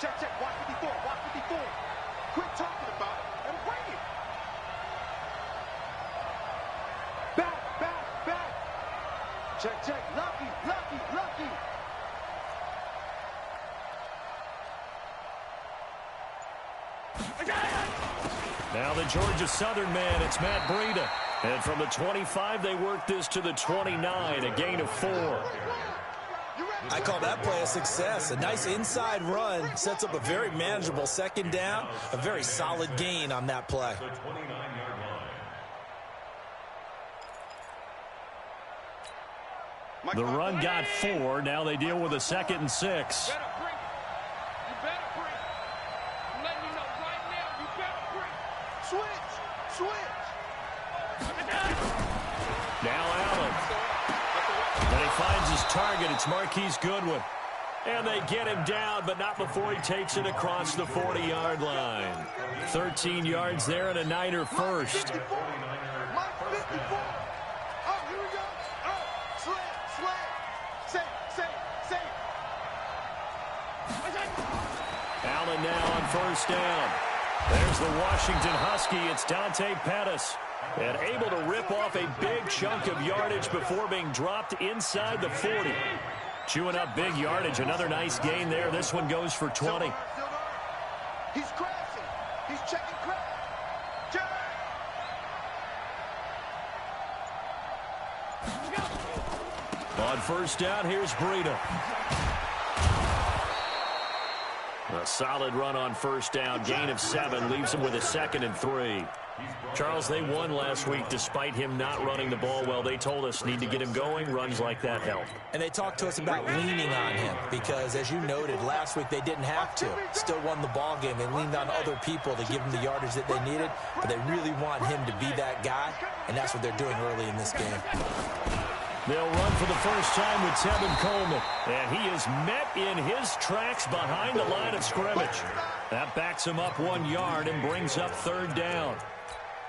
Check, check. Watch 54. Watch 54. Quit talking about it and bring it. Back, back, back. Check, check. Lucky, lucky, lucky. Now the Georgia Southern man, it's Matt Breida. And from the 25, they work this to the 29, a gain of 4. I call that play a success. A nice inside run sets up a very manageable second down, a very solid gain on that play. The run got 4. Now they deal with a 2nd and 6. Now Allen. And he finds his target. It's Marquise Goodwin. And they get him down, but not before he takes it across the 40-yard line. 13 yards there and a Niner first. Allen now on first down. There's the Washington Husky. It's Dante Pettis. And able to rip off a big chunk of yardage before being dropped inside the 40. Chewing up big yardage. Another nice gain there. This one goes for 20. He's crashing. He's checking crash. On first down, here's Breida. A solid run on first down. Gain of 7 leaves him with a 2nd and 3. Charles, they won last week despite him not running the ball well. They told us need to get him going. Runs like that help. And they talked to us about leaning on him because, as you noted, last week they didn't have to. Still won the ball game. They leaned on other people to give them the yardage that they needed, but they really want him to be that guy, and that's what they're doing early in this game. They'll run for the first time with Tevin Coleman. And he is met in his tracks behind the line of scrimmage. That backs him up 1 yard and brings up 3rd down.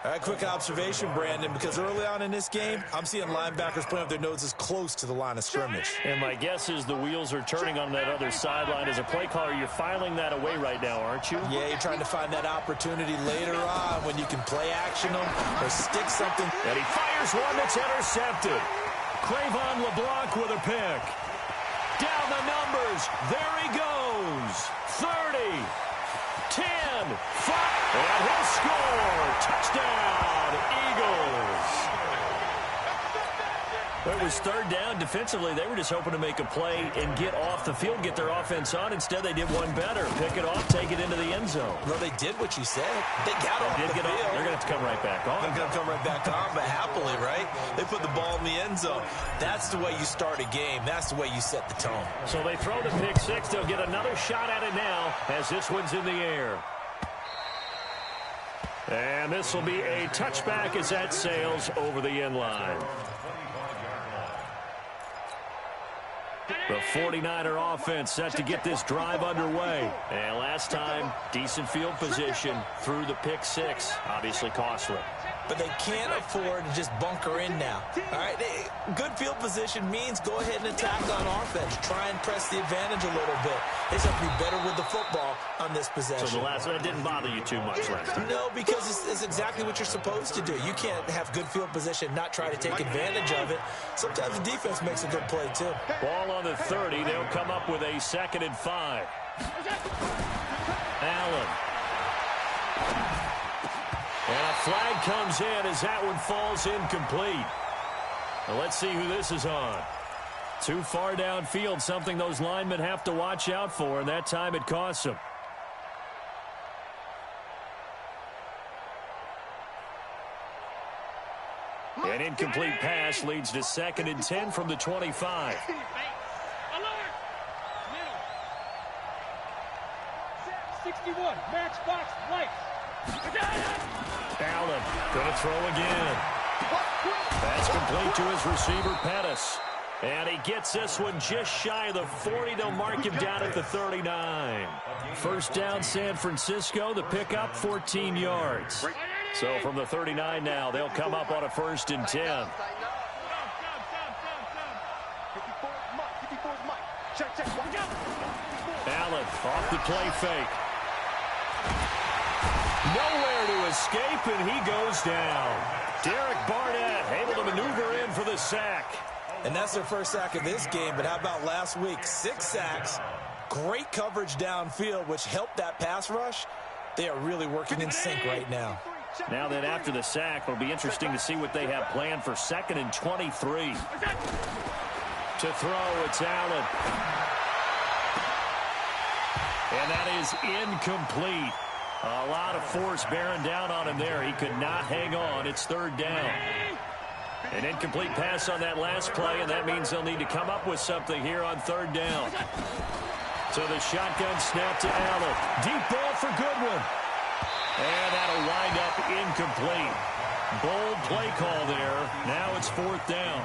All right, quick observation, Brandon, because early on in this game, I'm seeing linebackers putting up their noses close to the line of scrimmage. And my guess is the wheels are turning on that other sideline. As a play caller, you're filing that away right now, aren't you? Yeah, you're trying to find that opportunity later on when you can play action them or stick something. And he fires one that's intercepted. Cravon LeBlanc with a pick. Down the numbers. There he goes. 30, 10, 5. And he'll score. Touchdown, Eagles. It was 3rd down. Defensively, they were just hoping to make a play and get off the field, get their offense on. Instead, they did one better. Pick it off, take it into the end zone. Well, they did what you said. They got off the field. They're going to have to come right back on. They're going to come right back on, but happily, right? They put the ball in the end zone. That's the way you start a game. That's the way you set the tone. So they throw the pick 6. They'll get another shot at it now as this one's in the air. And this will be a touchback as that sails over the end line. The 49er offense set to get this drive underway. And last time, decent field position through the pick 6. Obviously costly. But they can't afford to just bunker in now. All right, good field position means go ahead and attack on offense. Try and press the advantage a little bit. They just have to be better with the football on this possession. So the last one didn't bother you too much last time? No, because it's exactly what you're supposed to do. You can't have good field position, not try to take advantage of it. Sometimes the defense makes a good play, too. Ball on the 30. They'll come up with a 2nd and 5. Allen. And a flag comes in as that one falls incomplete. Now let's see who this is on. Too far downfield, something those linemen have to watch out for, and that time it costs them. An incomplete pass leads to 2nd and 10 from the 25. Allen going to throw again. That's complete to his receiver, Pettis. And he gets this one just shy of the 40. They'll mark him down at the 39. First down, San Francisco. The pickup, 14 yards. So from the 39 now, they'll come up on a 1st and 10. Allen off the play fake. Nowhere to escape, and he goes down. Derek Barnett able to maneuver in for the sack. And that's their first sack of this game, but how about last week? 6 sacks, great coverage downfield, which helped that pass rush. They are really working in sync right now. Now then, after the sack, it'll be interesting to see what they have planned for 2nd and 23. To throw, it's Allen. And that is incomplete. A lot of force bearing down on him there. He could not hang on. It's 3rd down. An incomplete pass on that last play, and that means they'll need to come up with something here on 3rd down. So the shotgun snap to Allen. Deep ball for Goodwin. And that'll wind up incomplete. Bold play call there. Now it's 4th down.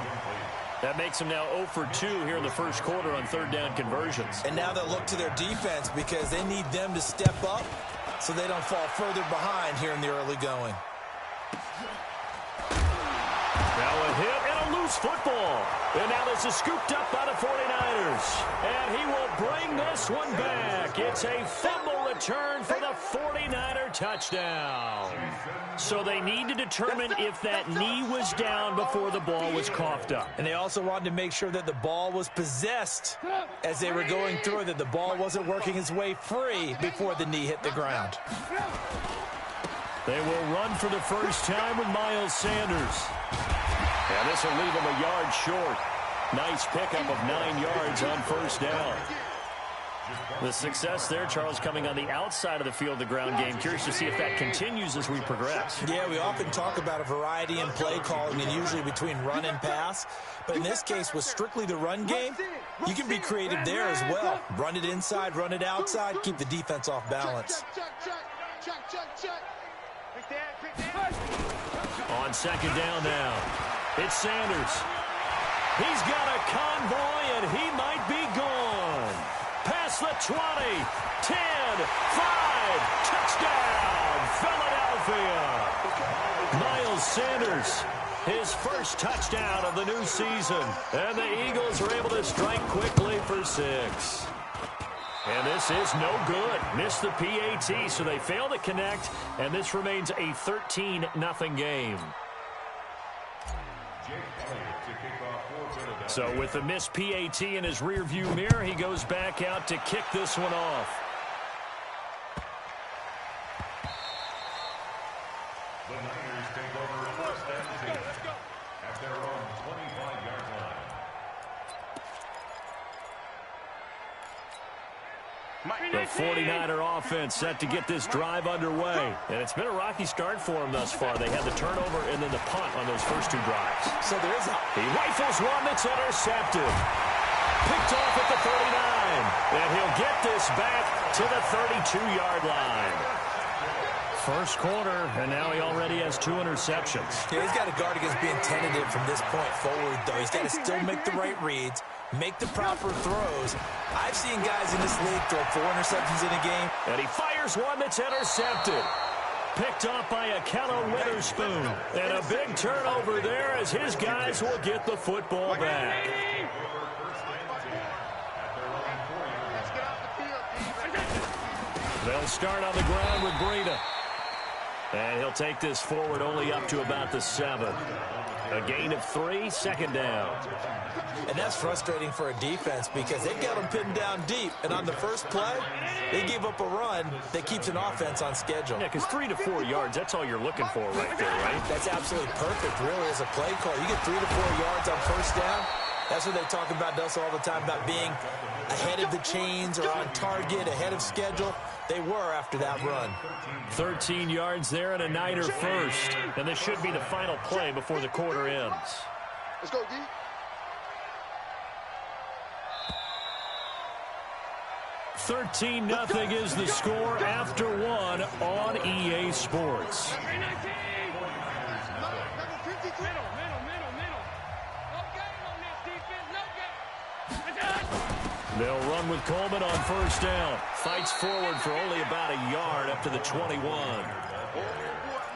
That makes them now 0 for 2 here in the first quarter on 3rd down conversions. And now they'll look to their defense because they need them to step up so they don't fall further behind here in the early going. Now a hit and a loose football. And now this is scooped up by the 49ers. And he will bring this one back. It's a fumble return for the 49er touchdown. So they need to determine if that knee was down before the ball was coughed up. And they also wanted to make sure that the ball was possessed as they were going through, that the ball wasn't working its way free before the knee hit the ground. They will run for the first time with Miles Sanders. And this will leave him a yard short. Nice pickup of 9 yards on 1st down. The success there, Charles, coming on the outside of the field, the ground game. Curious to see if that continues as we progress. Yeah, we often talk about a variety in play calling and usually between run and pass. But in this case, with strictly the run game, you can be creative there as well. Run it inside, run it outside, keep the defense off balance. On 2nd down now, it's Sanders. He's got a convoy, and he might be gone. Past the 20, 10, 5, touchdown, Philadelphia. Miles Sanders, his first touchdown of the new season. And the Eagles are able to strike quickly for 6. And this is no good. Missed the PAT, so they fail to connect, and this remains a 13-0 game. So with the missed PAT in his rearview mirror, he goes back out to kick this one off. The Niners take over 1st and 10 at their own 25-yard line. The 49er offense set to get this drive underway. And it's been a rocky start for them thus far. They had the turnover and then the punt on those first 2 drives. So there is He rifles one that's intercepted. Picked off at the 39. And he'll get this back to the 32-yard line. First quarter, and now he already has 2 interceptions. Yeah, he's got to guard against being tentative from this point forward, though. He's got to still make the right reads, make the proper throws. I've seen guys in this league throw 4 interceptions in a game. And he fires one that's intercepted. Picked off by Akello Witherspoon. And a big turnover there as his guys will get the football back. They'll start on the ground with Breida. And he'll take this forward only up to about the 7. A gain of 3, 2nd down. And that's frustrating for a defense because they've got them pinned down deep. And on the first play, they gave up a run that keeps an offense on schedule. Yeah, because 3 to 4 yards, that's all you're looking for right there, right? That's absolutely perfect, really, as a play call. You get 3 to 4 yards on 1st down. That's what they talk about, Dustin, all the time, about being ahead of the chains or on target, ahead of schedule. They were after that run. 13 yards there and a Niner first. And this should be the final play before the quarter ends. Let's go, D. $13-0 is the score after 1 on EA Sports. They'll run with Coleman on 1st down. Fights forward for only about a yard up to the 21.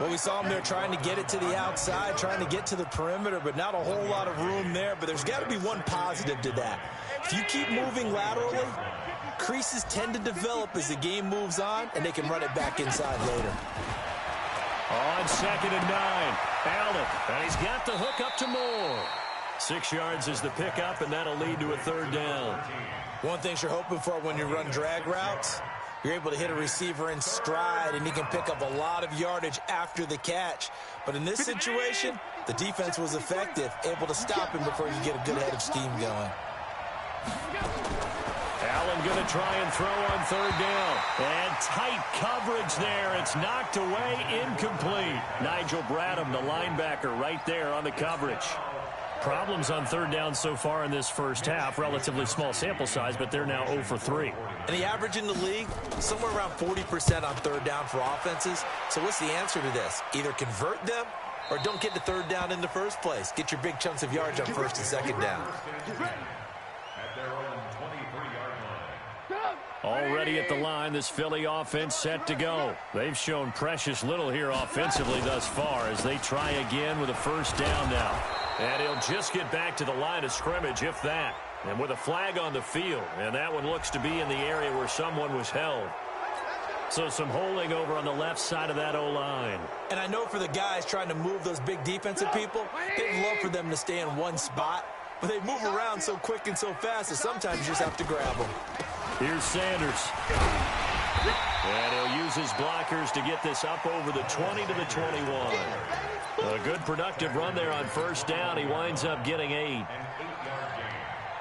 Well, we saw him there trying to get it to the outside, trying to get to the perimeter, but not a whole lot of room there. But there's got to be one positive to that. If you keep moving laterally, creases tend to develop as the game moves on, and they can run it back inside later. On 2nd and 9, Allen, and he's got the hook up to Moore. 6 yards is the pickup, and that'll lead to a 3rd down. One thing you're hoping for when you run drag routes, you're able to hit a receiver in stride, and he can pick up a lot of yardage after the catch. But in this situation, the defense was effective, able to stop him before you get a good head of steam going. Allen going to try and throw on 3rd down. And tight coverage there. It's knocked away, incomplete. Nigel Bradham, the linebacker, right there on the coverage. Problems on 3rd down so far in this first half. Relatively small sample size, but they're now 0 for 3. And the average in the league, somewhere around 40% on 3rd down for offenses. So what's the answer to this? Either convert them or don't get to 3rd down in the first place. Get your big chunks of yards on 1st and 2nd down. Already at the line, this Philly offense set to go. They've shown precious little here offensively thus far as they try again with a 1st down now. And he'll just get back to the line of scrimmage, if that. And with a flag on the field, and that one looks to be in the area where someone was held. So some holding over on the left side of that O-line. And I know for the guys trying to move those big defensive people, they'd love for them to stay in one spot. But they move around so quick and so fast that sometimes you just have to grab them. Here's Sanders. And he'll use his blockers to get this up over the 20 to the 21. A good productive run there on 1st down. He winds up getting 8.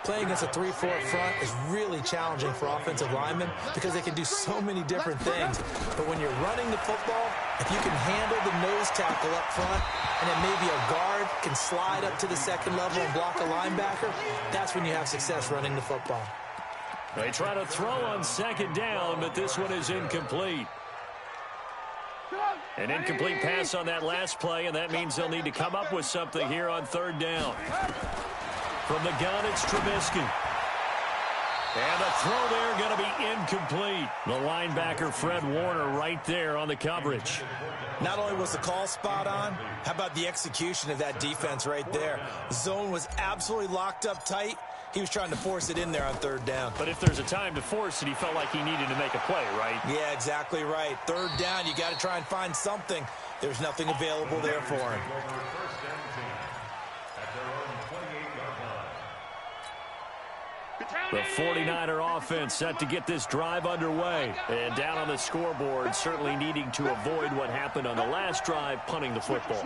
Playing against a 3-4 front is really challenging for offensive linemen because they can do so many different things. But when you're running the football, if you can handle the nose tackle up front and then maybe a guard can slide up to the 2nd level and block a linebacker, that's when you have success running the football. They try to throw on 2nd down, but this one is incomplete. An incomplete pass on that last play, and that means they'll need to come up with something here on 3rd down. From the gun, it's Trubisky. And the throw there going to be incomplete. The linebacker, Fred Warner, right there on the coverage. Not only was the call spot on, how about the execution of that defense right there? The zone was absolutely locked up tight. He was trying to force it in there on 3rd down. But if there's a time to force it, he felt like he needed to make a play, right? Yeah, exactly right. 3rd down, you got to try and find something. There's nothing available there for him. The 49er offense set to get this drive underway. And down on the scoreboard, certainly needing to avoid what happened on the last drive, punting the football.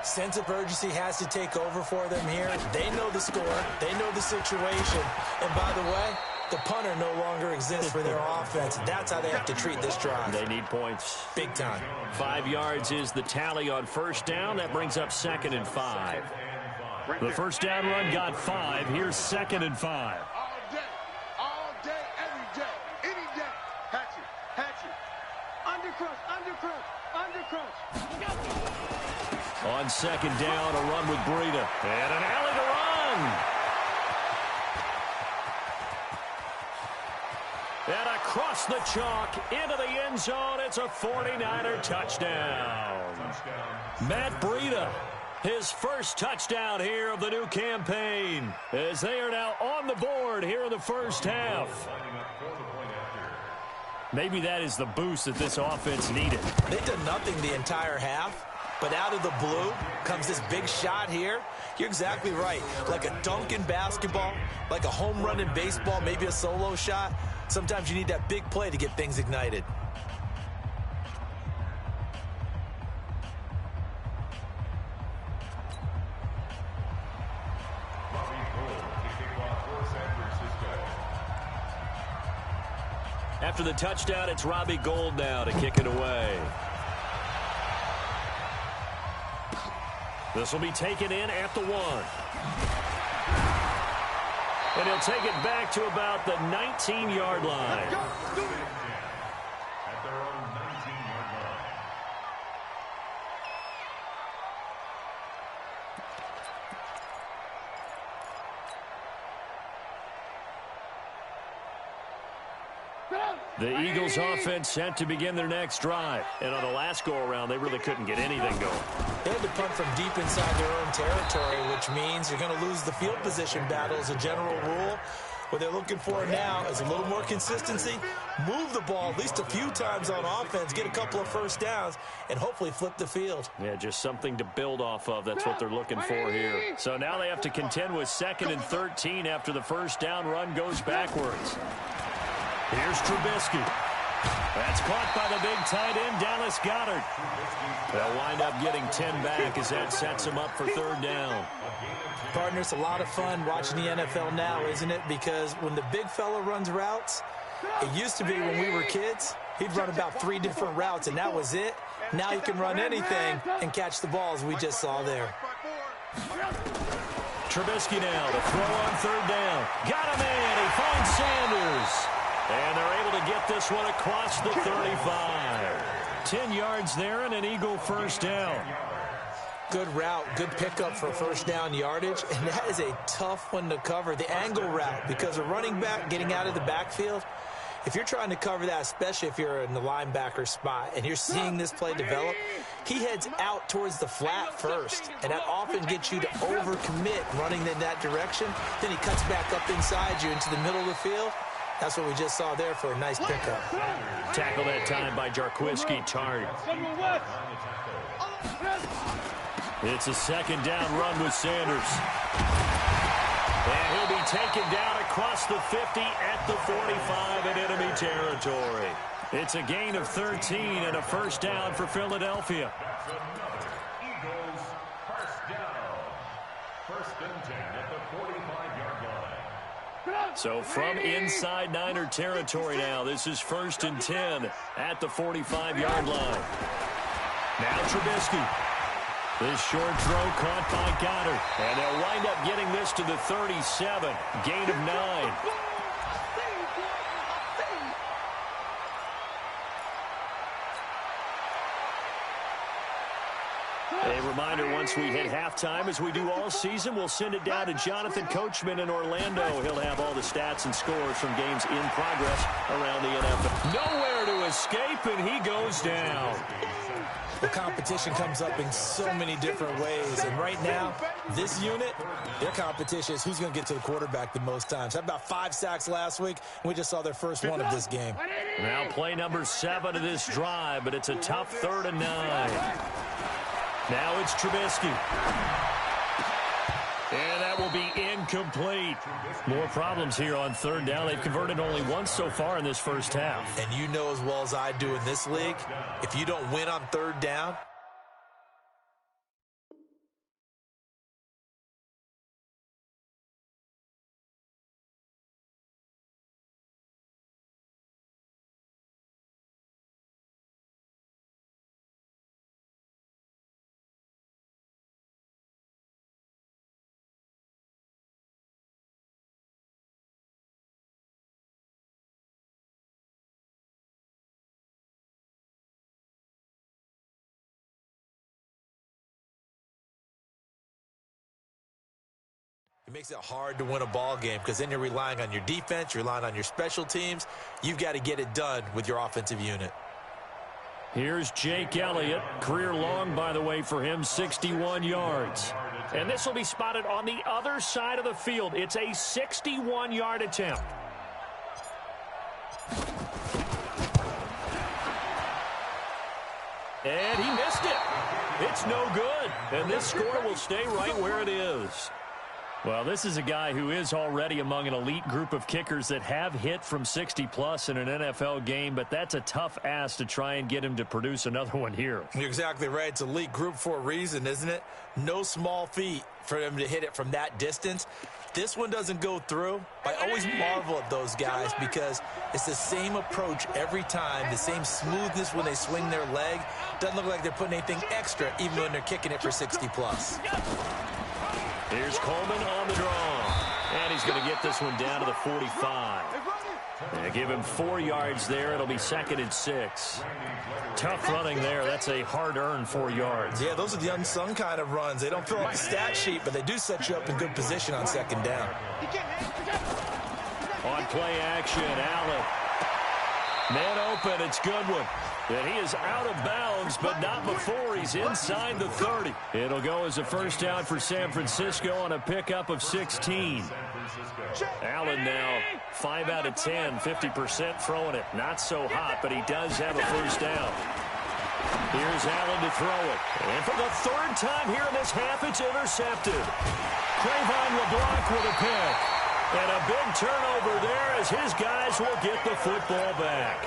Sense of urgency has to take over for them here. They know the score. They know the situation. And by the way, the punter no longer exists for their offense. That's how they have to treat this drive. They need points. Big time. 5 yards is the tally on 1st down. That brings up 2nd and 5. The 1st down run got 5. Here's 2nd and 5. All day, every day, any day. Hatchet. Undercrush. On 2nd down, a run with Breida. And an alley to run. And across the chalk, into the end zone, it's a 49er touchdown. Matt Breida, his first touchdown here of the new campaign, as they are now on the board here in the first half. Maybe that is the boost that this offense needed. They've done nothing the entire half, but out of the blue comes this big shot here. You're exactly right. Like a dunk in basketball, like a home run in baseball, maybe a solo shot. Sometimes you need that big play to get things ignited. After the touchdown, it's Robbie Gould now to kick it away. This will be taken in at the 1. And he'll take it back to about the 19-yard line. At their own 19-yard line. The Eagles offense set to begin their next drive. And on the last go-around, they really couldn't get anything going. They had to punt from deep inside their own territory, which means you're going to lose the field position battle as a general rule. What they're looking for now is a little more consistency, move the ball at least a few times on offense, get a couple of first downs, and hopefully flip the field. Yeah, just something to build off of. That's what they're looking for here. So now they have to contend with 2nd and 13 after the first down run goes backwards. Here's Trubisky. That's caught by the big tight end, Dallas Goedert. They'll wind up getting 10 back as that sets them up for 3rd down. Partner, it's a lot of fun watching the NFL now, isn't it? Because when the big fella runs routes, it used to be when we were kids, he'd run about 3 different routes, and that was it. Now he can run anything and catch the balls we just saw there. Trubisky now to throw on 3rd down. Got him in. He finds Sanders. And they're able to get this one across the 35. 10 yards there and an Eagle first down. Good route, good pickup for first down yardage, and that is a tough one to cover, the angle route, because a running back getting out of the backfield, if you're trying to cover that, especially if you're in the linebacker spot and you're seeing this play develop, he heads out towards the flat first, and that often gets you to overcommit running in that direction. Then he cuts back up inside you into the middle of the field. That's what we just saw there for a nice pickup. Tackle that time by Jarquiski Tartt. It's a 2nd down run with Sanders. And he'll be taken down across the 50 at the 45 in enemy territory. It's a gain of 13 and a first down for Philadelphia. Eagles first down. 1st and 10 at the 45-yard line. So from inside Niner territory now, this is 1st and 10 at the 45-yard line. Now Trubisky. This short throw caught by Goddard. And they'll wind up getting this to the 37. Gain of 9. A reminder, once we hit halftime, as we do all season, we'll send it down to Jonathan Coachman in Orlando. He'll have all the stats and scores from games in progress around the NFL. Nowhere to escape, and he goes down. The competition comes up in so many different ways. And right now, this unit, their competition is who's going to get to the quarterback the most times. Had about 5 sacks last week. We just saw their first one of this game. Now play number 7 of this drive, but it's a tough 3rd and 9. Now it's Trubisky. And that will be incomplete. More problems here on 3rd down. They've converted only once so far in this first half. And you know as well as I do in this league, if you don't win on 3rd down, it makes it hard to win a ball game because then you're relying on your defense, you're relying on your special teams. You've got to get it done with your offensive unit. Here's Jake Elliott. Career long, by the way, for him, 61 yards. And this will be spotted on the other side of the field. It's a 61-yard attempt. And he missed it. It's no good. And this score will stay right where it is. Well, this is a guy who is already among an elite group of kickers that have hit from 60-plus in an NFL game, but that's a tough ask to try and get him to produce another one here. You're exactly right. It's elite group for a reason, isn't it? No small feat for him to hit it from that distance. This one doesn't go through. I always marvel at those guys because it's the same approach every time, the same smoothness when they swing their leg. Doesn't look like they're putting anything extra even when they're kicking it for 60-plus. Here's Coleman on the draw. And he's going to get this one down to the 45. And give him 4 yards there. It'll be 2nd and 6. Tough running there. That's a hard-earned 4 yards. Yeah, those are the unsung kind of runs. They don't fill up the stat sheet, but they do set you up in good position on 2nd down. On play action, Allen. Man open, it's Goodwin. And he is out of bounds, but not before he's inside the 30. It'll go as a first down for San Francisco on a pickup of 16. Allen now 5 out of 10, 50% throwing it. Not so hot, but he does have a first down. Here's Allen to throw it. And for the third time here in this half, it's intercepted. Trayvon LeBlanc with a pick. And a big turnover there as his guys will get the football back.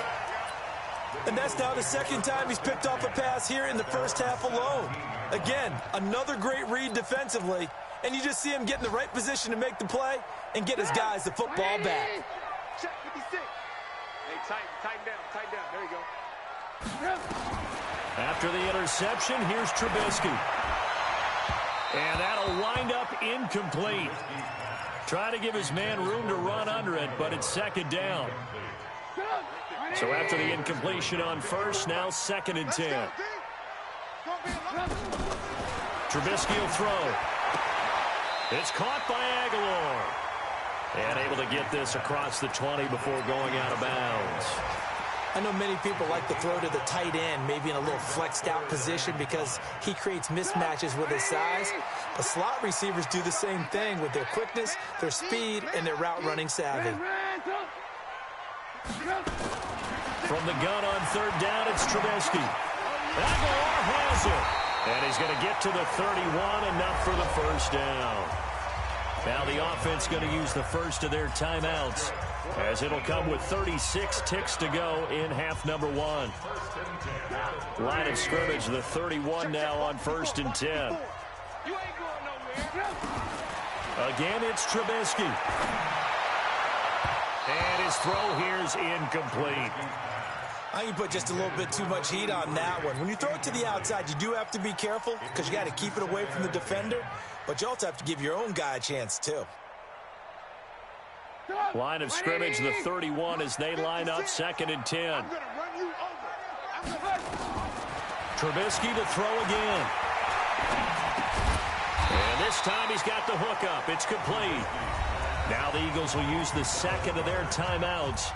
And that's now the second time he's picked off a pass here in the first half alone. Again, another great read defensively. And you just see him get in the right position to make the play and get his guys the football back. Check 56. Hey, tighten down. There you go. After the interception, here's Trubisky. And that'll wind up incomplete. Try to give his man room to run under it, but it's second down. So after the incompletion on first, now 2nd and 10. Trubisky will throw. It's caught by Aguilar. And able to get this across the 20 before going out of bounds. I know many people like to throw to the tight end, maybe in a little flexed out position because he creates mismatches with his size. But slot receivers do the same thing with their quickness, their speed, and their route running savvy. From the gun on third down, it's Trubisky. Aguilar has it. And he's going to get to the 31, enough for the first down. Now the offense going to use the first of their timeouts, as it'll come with 36 ticks to go in half number 1. Line of scrimmage, the 31 now on 1st and 10. Again, it's Trubisky. And his throw here is incomplete. I think you put just a little bit too much heat on that one. When you throw it to the outside, you do have to be careful because you got to keep it away from the defender, but you also have to give your own guy a chance too. Line of scrimmage, the 31 as they line up 2nd and 10. Trubisky to throw again. And this time he's got the hook up. It's complete. Now the Eagles will use the second of their timeouts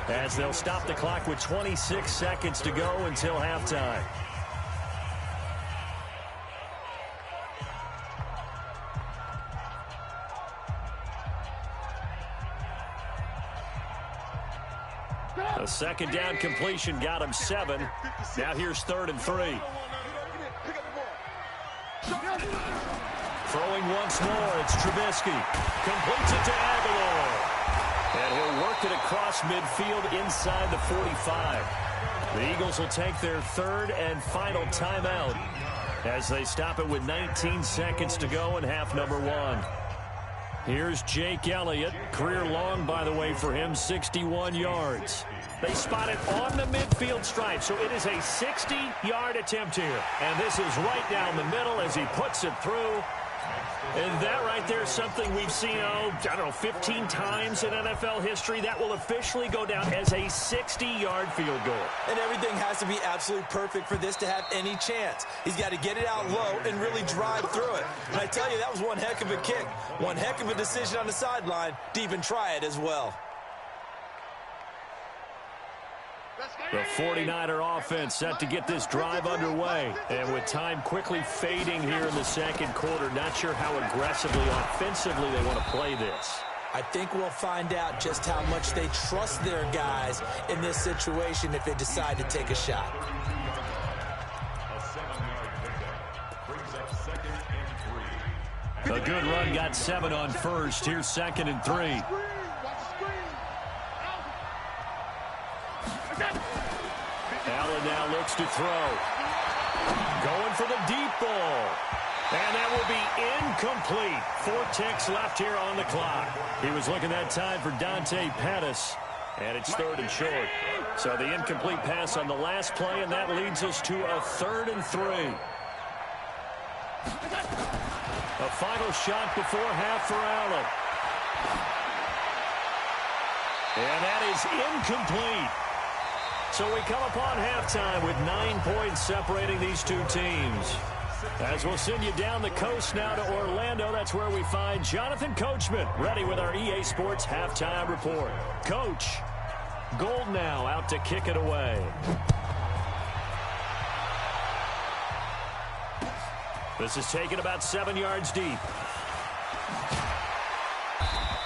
as they'll stop the clock with 26 seconds to go until halftime. A second down completion got him 7. Now here's 3rd and 3. Throwing once more, it's Trubisky. Completes it to Aguilar. And he'll work it across midfield inside the 45. The Eagles will take their 3rd and final timeout as they stop it with 19 seconds to go in half number 1. Here's Jake Elliott. Career long, by the way, for him, 61 yards. They spot it on the midfield stripe, so it is a 60-yard attempt here. And this is right down the middle as he puts it through. And that right there is something we've seen, I don't know, 15 times in NFL history. That will officially go down as a 60-yard field goal. And everything has to be absolutely perfect for this to have any chance. He's got to get it out low and really drive through it. And I tell you, that was one heck of a kick. One heck of a decision on the sideline to even try it as well. The 49er offense set to get this drive underway. And with time quickly fading here in the second quarter, not sure how aggressively, offensively they want to play this. I think we'll find out just how much they trust their guys in this situation if they decide to take a shot. A good run got 7 on first. Here's 2nd and 3. Allen now looks to throw. Going for the deep ball. And that will be incomplete. 4 ticks left here on the clock. He was looking that time for Dante Pettis. And it's 3rd and short. So the incomplete pass on the last play, and that leads us to a 3rd and 3. A final shot before half for Allen. And that is incomplete. So we come upon halftime with 9 points separating these two teams. As we'll send you down the coast now to Orlando, that's where we find Jonathan Coachman ready with our EA Sports Halftime Report. Coach, Gold now out to kick it away. This is taken about 7 yards deep.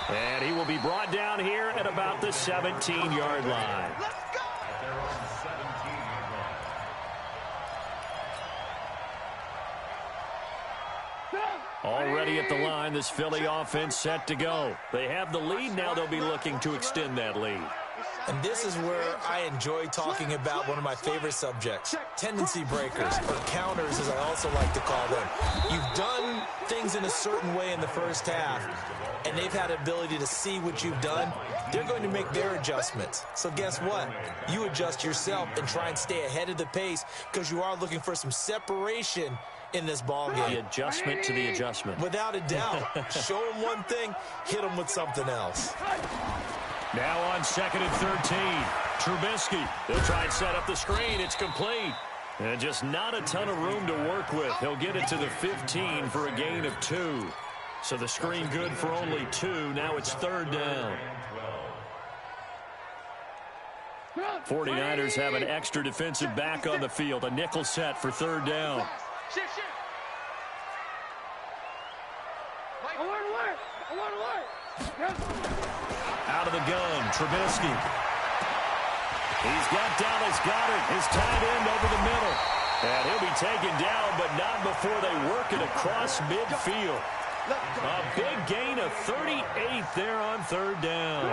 And he will be brought down here at about the 17-yard line. Let's go! At their own 17-yard line. Already at the line, this Philly offense set to go. They have the lead. Now they'll be looking to extend that lead. And this is where I enjoy talking about one of my favorite subjects, tendency breakers, or counters as I also like to call them. You've done things in a certain way in the first half, and they've had the ability to see what you've done. They're going to make their adjustments. So guess what? You adjust yourself and try and stay ahead of the pace because you are looking for some separation in this ball game. The adjustment to the adjustment. Without a doubt. Show them one thing, hit them with something else. Now on 2nd and 13. Trubisky. He'll try and set up the screen. It's complete. And just not a ton of room to work with. He'll get it to the 15 for a gain of 2. So the screen good for only 2. Now it's 3rd down. 49ers have an extra defensive back on the field. A nickel set for 3rd down. Out of the gun, Trubisky. He's got Dallas Goedert, his tight end, over the middle. And he'll be taken down, but not before they work it across midfield. A big gain of 38 there on 3rd down.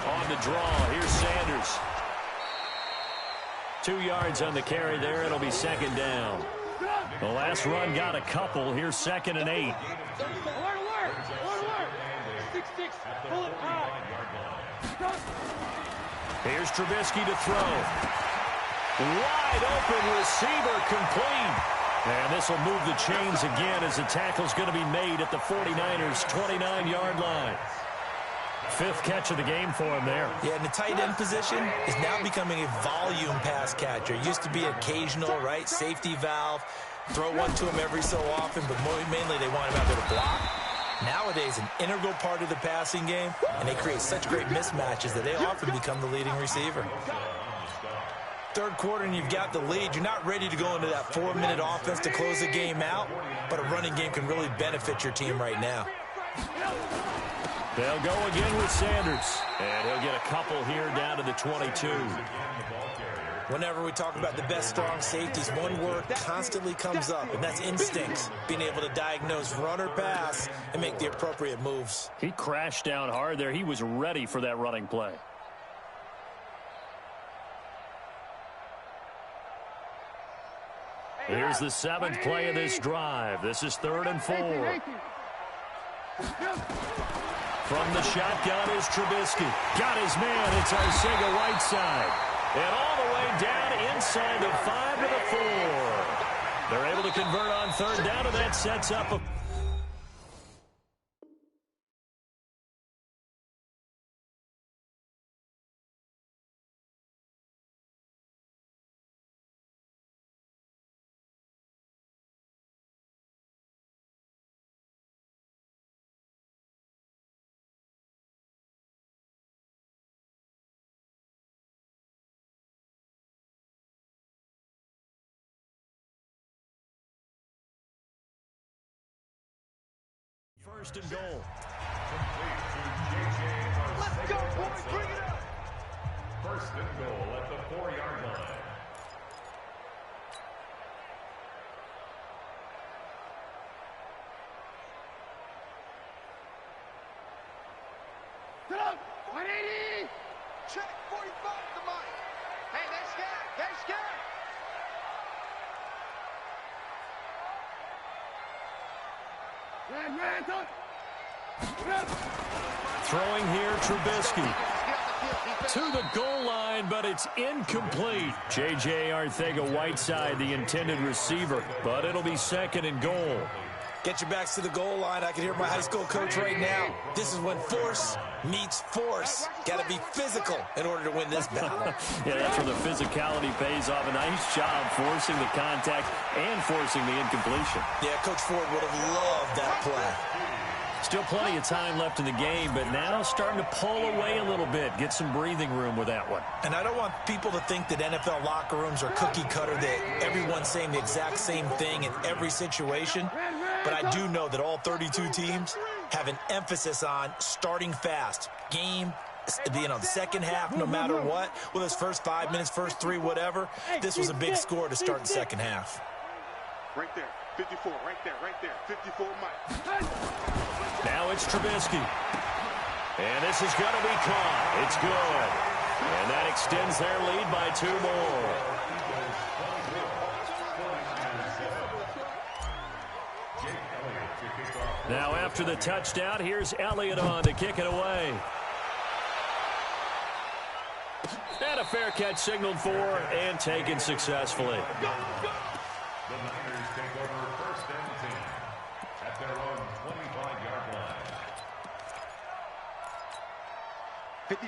On the draw, here's Sanders. 2 yards on the carry there. It'll be 2nd down. The last run got a couple. Here's 2nd and 8. Here's Trubisky to throw. Wide open receiver, complete. And this will move the chains again as the tackle's going to be made at the 49ers' 29-yard line. 5th catch of the game for him there. Yeah, and the tight end position is now becoming a volume pass catcher. It used to be occasional, right? Safety valve. Throw one to him every so often, but mainly they want him out there to block. Nowadays, an integral part of the passing game, and they create such great mismatches that they often become the leading receiver. 3rd quarter, and you've got the lead. You're not ready to go into that 4-minute offense to close the game out, but a running game can really benefit your team right now. They'll go again with Sanders, and he'll get a couple here down to the 22. Whenever we talk about the best strong safeties, one word constantly comes up, and that's instincts. Being able to diagnose run or pass and make the appropriate moves. He crashed down hard there. He was ready for that running play. Here's the 7th play of this drive. This is 3rd and 4. From the shotgun is Trubisky. Got his man. It's Arcega-Whiteside. And all the way down inside the 5 to the 4. They're able to convert on 3rd down, and that sets up a... First and goal. Let's go, boys. Bring it up. 1st and goal at the 4-yard line. Check 45 at the mic. Hey, they're scared. They're scared. Throwing here, Trubisky. To the goal line, but it's incomplete. J.J. Arcega-Whiteside, the intended receiver, but it'll be 2nd and goal. Get your backs to the goal line. I can hear my high school coach right now. This is when force meets force. Got to be physical in order to win this battle. Yeah, that's where the physicality pays off. A nice job forcing the contact and forcing the incompletion. Yeah, Coach Ford would have loved that play. Still plenty of time left in the game, but now starting to pull away a little bit. Get some breathing room with that one. And I don't want people to think that NFL locker rooms are cookie cutter, that everyone's saying the exact same thing in every situation. But I do know that all 32 teams have an emphasis on starting fast. Game, the second half, no matter what, with his first 5 minutes, first 3, whatever. This was a big score to start the second half. Right there, 54, right there, 54 Mike. Now it's Trubisky. And this is going to be caught. It's good. And that extends their lead by 2 more. Now after the touchdown, here's Elliott on to kick it away. And a fair catch signaled for and taken successfully. The Niners take over first and 10 at their own 25-yard line.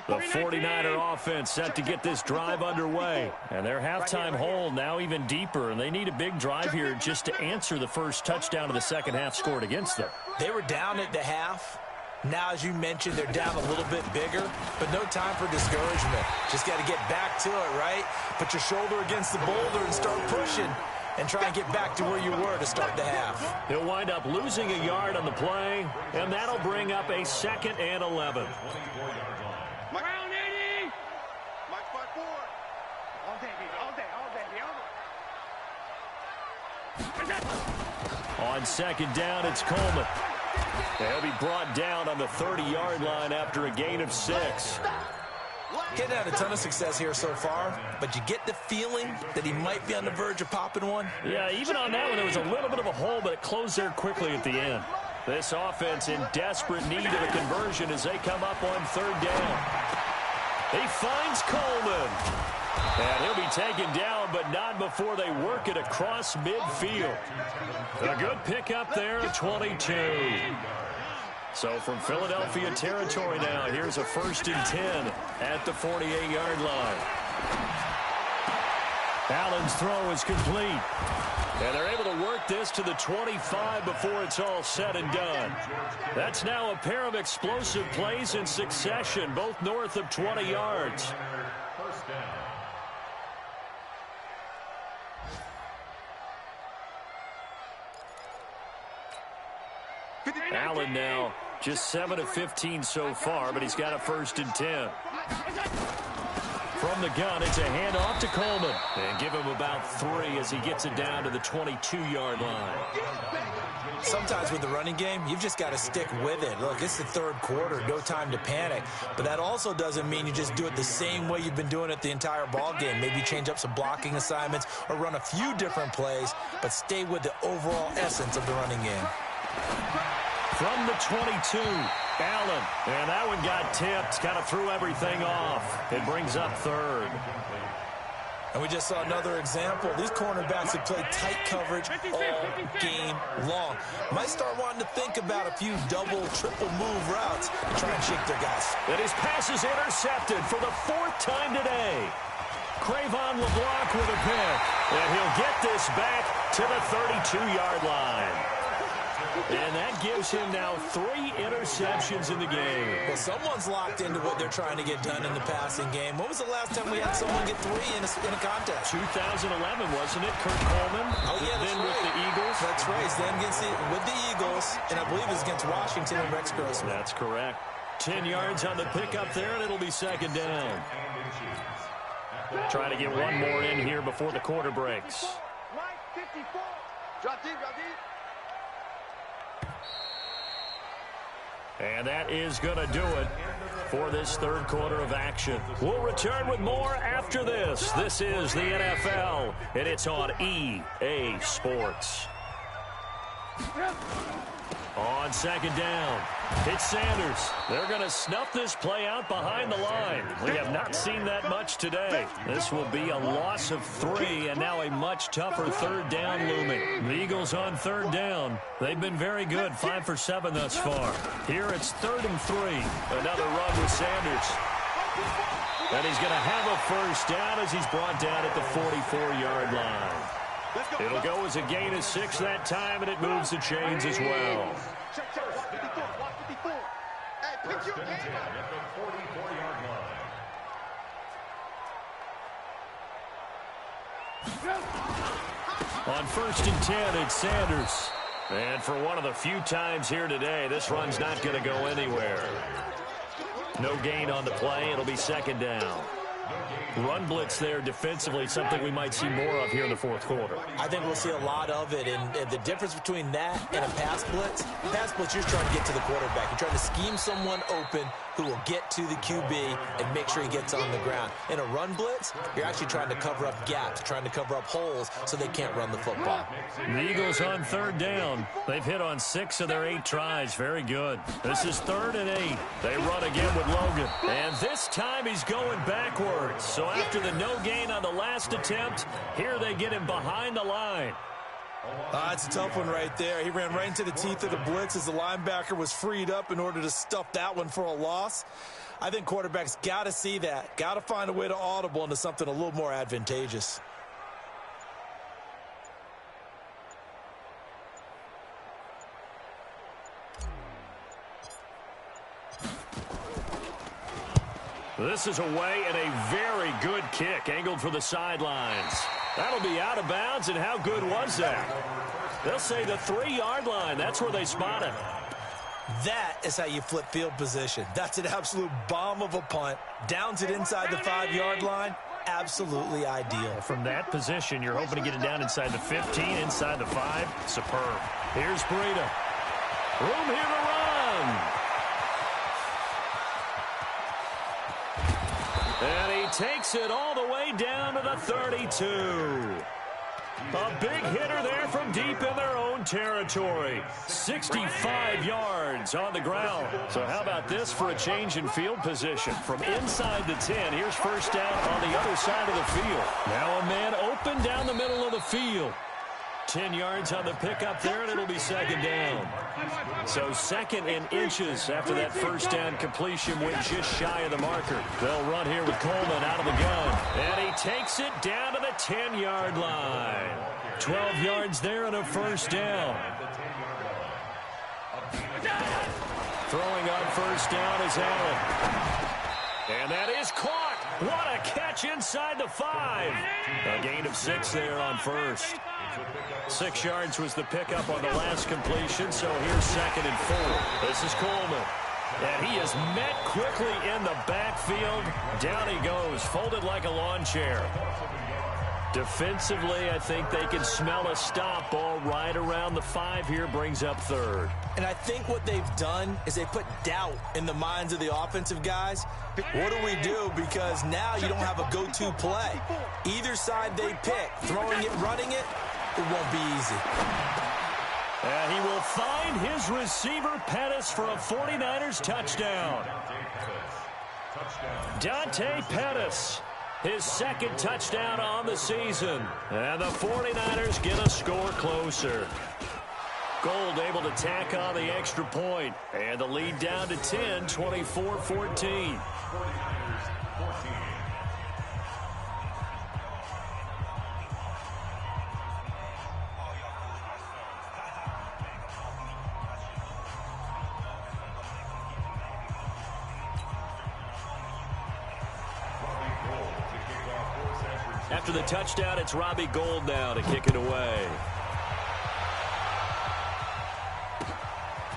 The 49er offense set to get this drive underway. And their halftime hole now even deeper. And they need a big drive here just to answer the first touchdown of the second half scored against them. They were down at the half. Now, as you mentioned, they're down a little bit bigger, but no time for discouragement. Just got to get back to it, right? Put your shoulder against the boulder and start pushing and try and get back to where you were to start the half. He'll wind up losing a yard on the play, and that'll bring up a 2nd and 11. Round 80! Mike 5-4. All day, baby, all day, On 2nd down, it's Coleman. They'll be brought down on the 30-yard line after a gain of 6. Getting had a ton of success here so far, but you get the feeling that he might be on the verge of popping one. Yeah, even on that one, there was a little bit of a hole, but it closed there quickly at the end. This offense in desperate need of a conversion as they come up on 3rd down. He finds Coleman. And he'll be taken down, but not before they work it across midfield. A good pickup there at 22. So from Philadelphia territory now, here's a 1st and 10 at the 48-yard line. Allen's throw is complete. And they're able to work this to the 25 before it's all said and done. That's now a pair of explosive plays in succession, both north of 20 yards. Allen now just 7 of 15 so far, but he's got a 1st and 10. From the gun, it's a handoff to Coleman. And give him about 3 as he gets it down to the 22-yard line. Sometimes with the running game, you've just got to stick with it. Look, it's the 3rd quarter, no time to panic. But that also doesn't mean you just do it the same way you've been doing it the entire ball game. Maybe change up some blocking assignments or run a few different plays, but stay with the overall essence of the running game. From the 22, Allen. And that one got tipped. Kind of threw everything off. It brings up 3rd. And we just saw another example. These cornerbacks have played tight coverage all game long. Might start wanting to think about a few double, triple move routes and try and shake their guys. And his pass is intercepted for the 4th time today. Cravon LeBlanc with a pick. And he'll get this back to the 32-yard line. And that gives him now 3 interceptions in the game. Well, someone's locked into what they're trying to get done in the passing game. When was the last time we had someone get 3 in a contest? 2011, wasn't it? Kurt Coleman. Oh, yeah, that's then right. With the Eagles. That's right. Then with the Eagles, and I believe it was against Washington and Rex Grossman. That's correct. 10 yards on the pickup there, and it'll be 2nd down. Trying to get one more in here before the quarter breaks. Mike 54. Drop deep, drop deep. And that is going to do it for this 3rd quarter of action. We'll return with more after this. This is the NFL, and it's on EA Sports. On 2nd down, it's Sanders. They're going to snuff this play out behind the line. We have not seen that much today. This will be a loss of 3, and now a much tougher 3rd down looming. The Eagles on 3rd down. They've been very good, 5 for 7 thus far. Here it's 3rd and 3. Another run with Sanders. And he's going to have a 1st down as he's brought down at the 44-yard line. It'll go as a gain of 6 that time, and it moves the chains as well. First and 10 at the 44-yard line. On first and 10, it's Sanders. And for one of the few times here today, this run's not going to go anywhere. No gain on the play. It'll be second down. Run blitz there defensively, something we might see more of here in the fourth quarter. I think we'll see a lot of it, and the difference between that and a pass blitz, you're trying to get to the quarterback. You're trying to scheme someone open who will get to the QB and make sure he gets on the ground. In a run blitz, you're actually trying to cover up gaps, trying to cover up holes so they can't run the football. The Eagles on third down. They've hit on 6 of their 8 tries. Very good. This is 3rd and 8. They run again with Logan. And this time he's going backwards. So after the no gain on the last attempt, here they get him behind the line. That's a tough one right there. He ran right into the teeth of the blitz as the linebacker was freed up in order to stuff that one for a loss. I think quarterbacks got to see that, got to find a way to audible into something a little more advantageous. This is away and a very good kick, angled for the sidelines. That'll be out of bounds, and how good was that? They'll say the 3-yard line. That's where they spot him. That is how you flip field position. That's an absolute bomb of a punt. Downs it inside the 5-yard line. Absolutely ideal. From that position, you're hoping to get it down inside the 15, inside the 5. Superb. Here's Breida. Room here to run. And he takes it all the way down to the 32. A big hitter there from deep in their own territory. 65 yards on the ground. So how about this for a change in field position? From inside the 10, here's first down on the other side of the field. Now a man open down the middle of the field. 10 yards on the pickup there, and it'll be second down. So 2nd and inches after that first down completion went just shy of the marker. They'll run here with Coleman out of the gun. And he takes it down to the 10-yard line. 12 yards there and a first down. Throwing on first down is Allen. And that is caught. What a catch inside the 5. A gain of 6 there on first. 6 yards was the pickup on the last completion, so here's 2nd and 4. This is Coleman. And he is met quickly in the backfield. Down he goes, folded like a lawn chair. Defensively, I think they can smell a stop. Ball right around the 5 here, brings up 3rd. And I think what they've done is they put doubt in the minds of the offensive guys. What do we do? Because now you don't have a go-to play. Either side they pick, throwing it, running it, it won't be easy. And he will find his receiver, Pettis, for a 49ers touchdown. Dante Pettis, his 2nd touchdown on the season. And the 49ers get a score closer. Gold able to tack on the extra point. And the lead down to 10, 24-14. After the touchdown, it's Robbie Gould now to kick it away.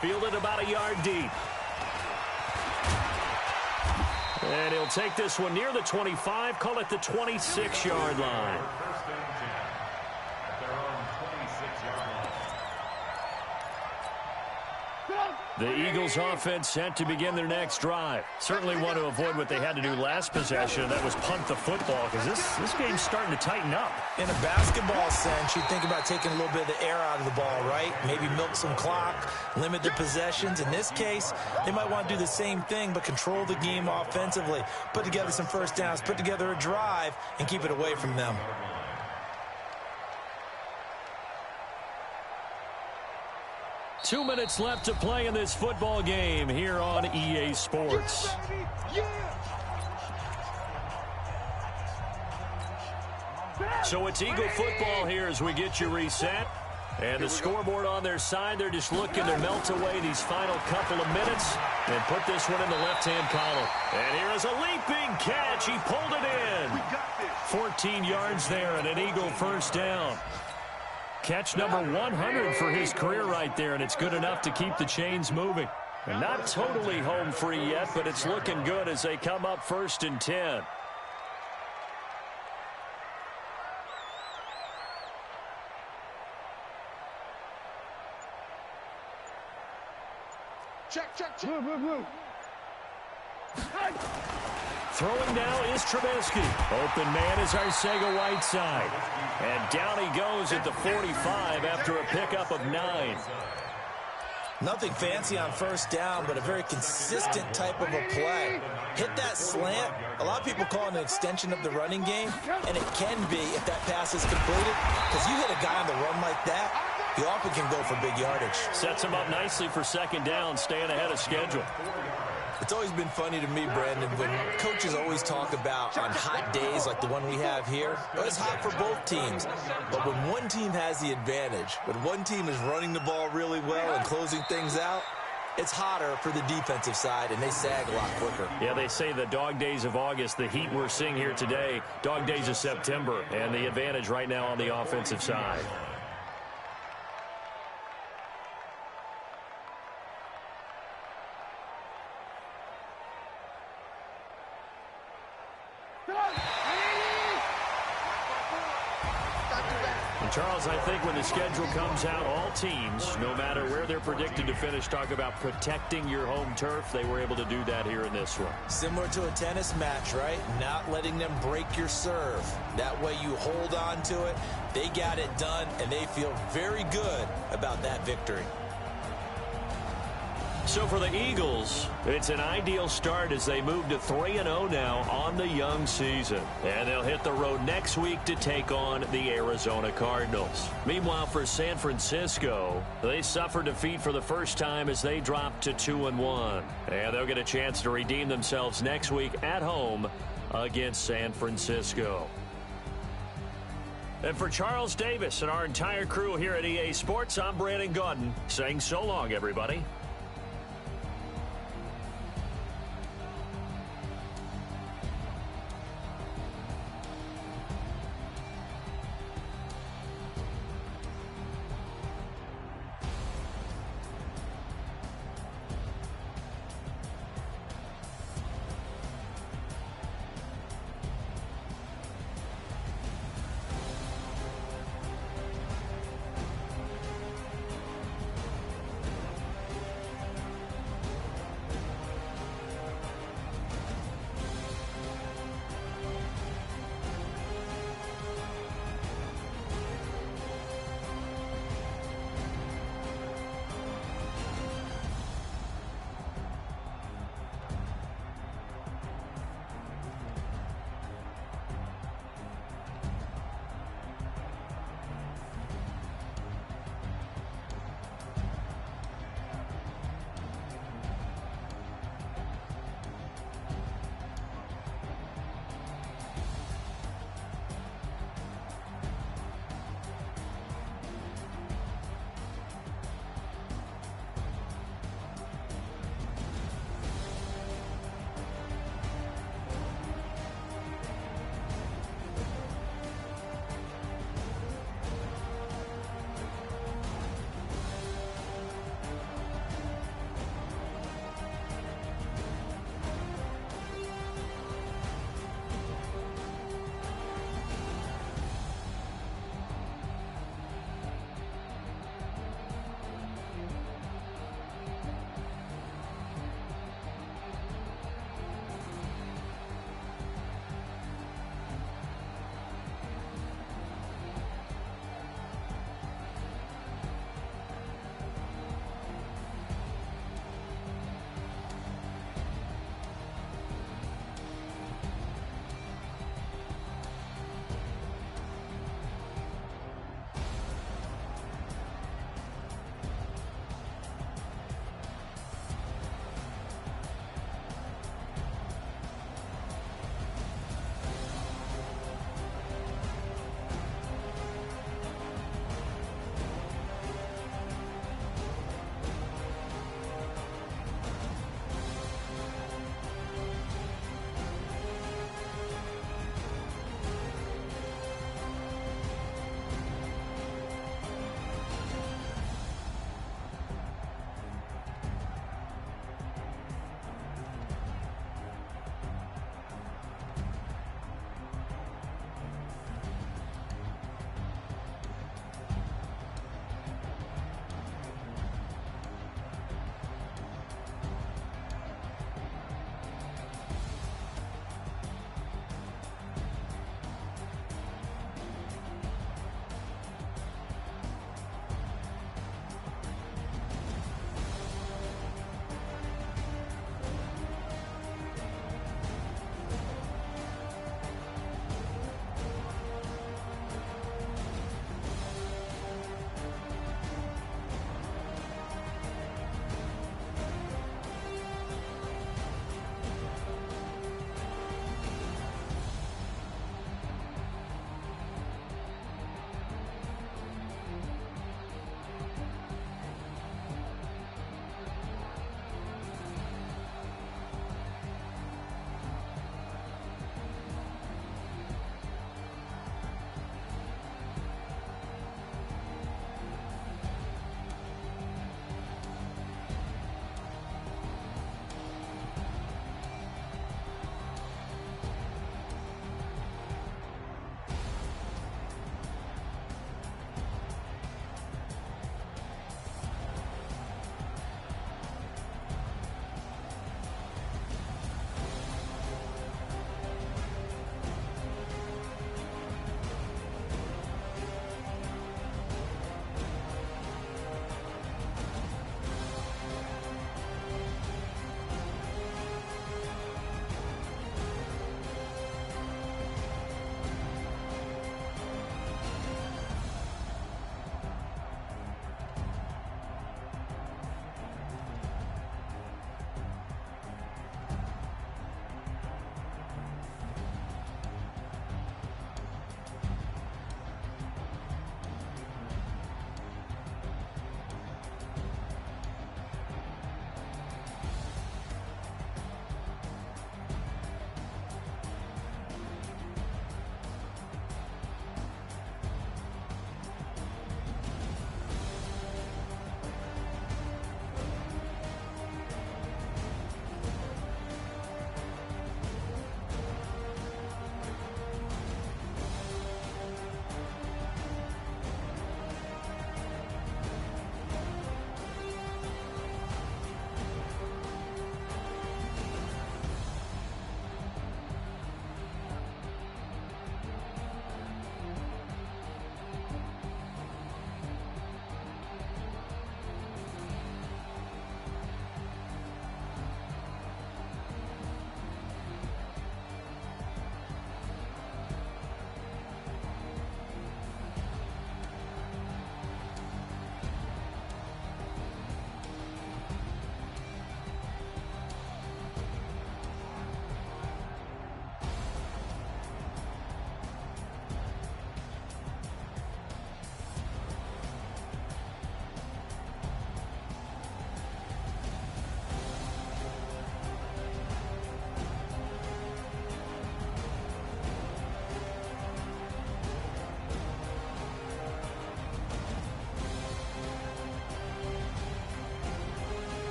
Fielded about a yard deep. And he'll take this one near the 25, call it the 26-yard line. The Eagles offense set to begin their next drive. Certainly want to avoid what they had to do last possession. That was punt the football, because this game's starting to tighten up. In a basketball sense, you think about taking a little bit of the air out of the ball, right? Maybe milk some clock, limit the possessions. In this case, they might want to do the same thing, but control the game offensively. Put together some first downs, put together a drive, and keep it away from them. Two minutes left to play in this football game here on EA Sports. So it's Eagle football here as we get you reset. And the scoreboard on their side, they're just looking to melt away these final couple of minutes and put this one in the left-hand column. And here is a leaping catch. He pulled it in. 14 yards there and an Eagle first down. Catch number 100 for his career right there, and it's good enough to keep the chains moving. And not totally home free yet, but it's looking good as they come up 1st and 10. Check, check, check. Move. Throwing now is Trubisky. Open man is Arcega-Whiteside. And down he goes at the 45 after a pickup of 9. Nothing fancy on first down, but a very consistent type of a play. Hit that slant. A lot of people call it an extension of the running game, and it can be if that pass is completed, because you hit a guy on the run like that, he often can go for big yardage. Sets him up nicely for 2nd down, staying ahead of schedule. It's always been funny to me, Brandon, when coaches always talk about on hot days like the one we have here. Well, it's hot for both teams. But when one team has the advantage, when one team is running the ball really well and closing things out, it's hotter for the defensive side, and they sag a lot quicker. Yeah, they say the dog days of August, the heat we're seeing here today, dog days of September, and the advantage right now on the offensive side. Charles, I think when the schedule comes out, all teams, no matter where they're predicted to finish, talk about protecting your home turf. They were able to do that here in this one. Similar to a tennis match, right? Not letting them break your serve. That way you hold on to it. They got it done, and they feel very good about that victory. So for the Eagles, it's an ideal start as they move to 3-0 now on the young season. And they'll hit the road next week to take on the Arizona Cardinals. Meanwhile, for San Francisco, they suffered defeat for the first time as they dropped to 2-1. And they'll get a chance to redeem themselves next week at home against San Francisco. And for Charles Davis and our entire crew here at EA Sports, I'm Brandon Gaudin saying so long, everybody.